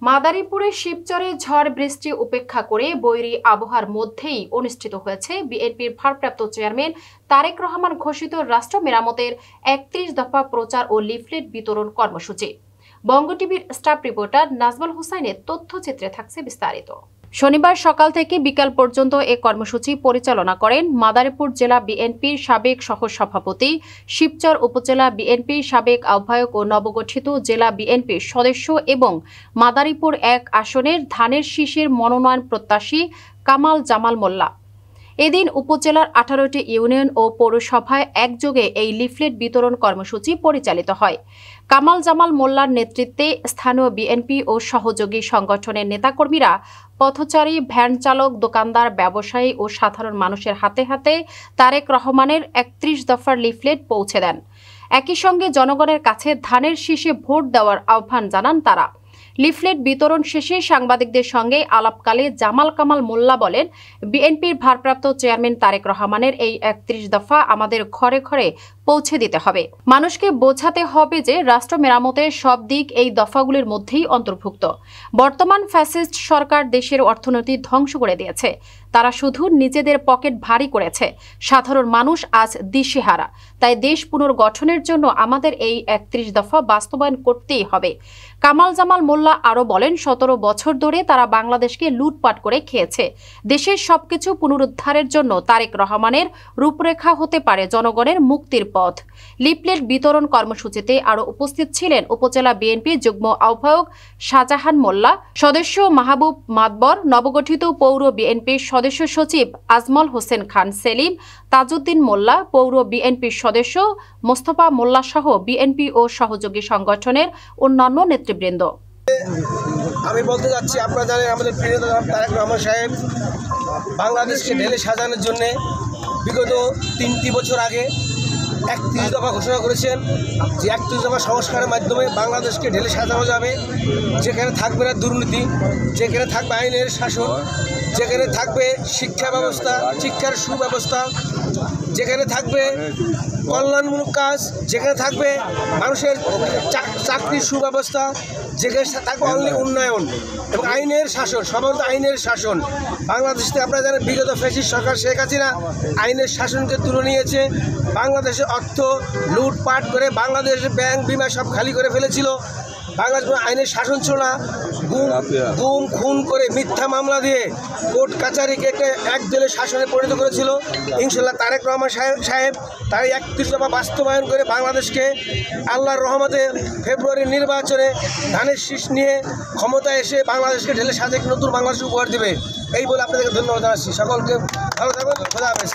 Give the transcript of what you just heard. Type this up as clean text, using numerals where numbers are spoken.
মাদারীপুরে শিবচরে ঝড় বৃষ্টি উপেক্ষা করে বৈরী আবহাওয়ার মধ্যেই অনুষ্ঠিত হয়েছে বিএনপির ভারপ্রাপ্ত চেয়ারম্যান তারেক রহমান ঘোষিত রাষ্ট্র মেরামতের ৩১ দফা প্রচার ও লিফলেট বিতরণ কর্মসূচি। বঙ্গ টিভির স্টাফ রিপোর্টার নাজমুল হোসাইনের তথ্যচিত্রে থাকছে বিস্তারিত। শনিবার সকাল থেকে বিকাল পর্যন্ত এ কর্মসূচি পরিচালনা করেন মাদারীপুর জেলা বিএনপির সাবেক সহসভাপতি, শিবচর উপজেলা বিএনপির সাবেক আহ্বায়ক ও নবগঠিত জেলা বিএনপির সদস্য এবং মাদারীপুর ১ আসনের ধানের শীষের মনোনয়ন প্রত্যাশী কামাল জামাল মোল্লা। এদিন উপজেলার ১৮টি ইউনিয়ন ও পৌরসভায় একযোগে এই লিফলেট বিতরণ কর্মসূচি পরিচালিত হয়। কামাল জামাল মোল্লার নেতৃত্বে স্থানীয় বিএনপি ও সহযোগী সংগঠনের নেতাকর্মীরা পথচারী, ভ্যান চালক, দোকানদার, ব্যবসায়ী ও সাধারণ মানুষের হাতে হাতে তারেক রহমানের ৩১ দফার লিফলেট পৌঁছে দেন। একই সঙ্গে জনগণের কাছে ধানের শীষে ভোট দেওয়ার আহ্বান জানান তারা। লিফলেট বিতরণ শেষে সাংবাদিকদের সঙ্গে আলাপকালে জামাল কামাল মোল্লা বলেন, বিএনপির ভারপ্রাপ্ত চেয়ারম্যান তারেক রহমানের এই ৩১ দফা আমাদের ঘরে ঘরে পৌঁছে দিতে হবে। মানুষকে বোঝাতে হবে যে রাষ্ট্র মেরামতের সব দিক এই দফাগুলির মধ্যেই অন্তর্ভুক্ত। বর্তমান ফ্যাসিস্ট সরকার দেশের অর্থনীতি ধ্বংস করে দিয়েছে। তারা শুধু নিজেদের পকেট ভারী করেছে। সাধারণ মানুষ আজ দিশেহারা। তাই দেশ পুনর্গঠনের জন্য আমাদের এই ৩১ দফা বাস্তবায়ন করতেই হবে। কামাল জামাল মোল্লা আরও বলেন, ১৭ বছর ধরে তারা বাংলাদেশকে লুটপাট করে খেয়েছে। দেশের সবকিছু পুনরুদ্ধারের জন্য তারেক রহমানের রূপরেখা হতে পারে জনগণের মুক্তির পথ। লিফলেট বিতরণ কর্মসূচিতে আরও উপস্থিত ছিলেন উপজেলা বিএনপি যুগ্ম আহ্বায়ক শাহজাহান মোল্লা, সদস্য মাহবুব মাতবর, নবগঠিত পৌর বিএনপির সদস্য সচিব আজমল হোসেন খান সেলিম, তাজউদ্দিন মোল্লা, পৌর বিএনপির সদস্য মোস্তফা মোল্লা সহ বিএনপি ও সহযোগী সংগঠনের অন্যান্য নেতৃবৃন্দ। আমি বলতে যাচ্ছি, আপনারা জানেন আমাদের প্রিয় তারেক রহমান সাহেব বাংলাদেশকে ঢেলে সাজানোর জন্য বিগত ৩টি বছর আগে ৩১ দফা ঘোষণা করেছেন যে ৩১ দফা সংস্কারের মাধ্যমে বাংলাদেশকে ঢেলে সাজানো যাবে। যেখানে থাকবে না দুর্নীতি, যেখানে থাকবে আইনের শাসন, যেখানে থাকবে শিক্ষা ব্যবস্থা, শিক্ষার সুব্যবস্থা, যেখানে থাকবে কল্যাণমূলক কাজ, যেখানে থাকবে মানুষের চাকরির সুব্যবস্থা, যেখানে থাকবে অনলি উন্নয়ন এবং আইনের শাসন, সর্বত আইনের শাসন। বাংলাদেশে আপনারা জানেন বিগত ফ্যাসিস্ট সরকার শেখ হাসিনা আইনের শাসনকে তুলে নিয়েছে। বাংলাদেশের অর্থ লুটপাট করে বাংলাদেশের ব্যাংক বিমা সব খালি করে ফেলেছিল। বাংলাদেশ আইনের শাসন ছিল না, গুম খুন করে মিথ্যা মামলা দিয়ে কোর্ট কাছারিকে এক দলের শাসনে পরিণত করেছিল। ইনশাল্লাহ তারেক রহমান সাহেব তাই ৩১ দফা বাস্তবায়ন করে বাংলাদেশকে আল্লাহর রহমতে ফেব্রুয়ারির নির্বাচনে ধানের শীষ নিয়ে ক্ষমতায় এসে বাংলাদেশকে ঢেলে সাজে নতুন বাংলাদেশ উপহার দেবে। এই বলে আপনাদেরকে ধন্যবাদ জানাচ্ছি। সকলকে ভালো থাকুন। খোদা হাফেজ।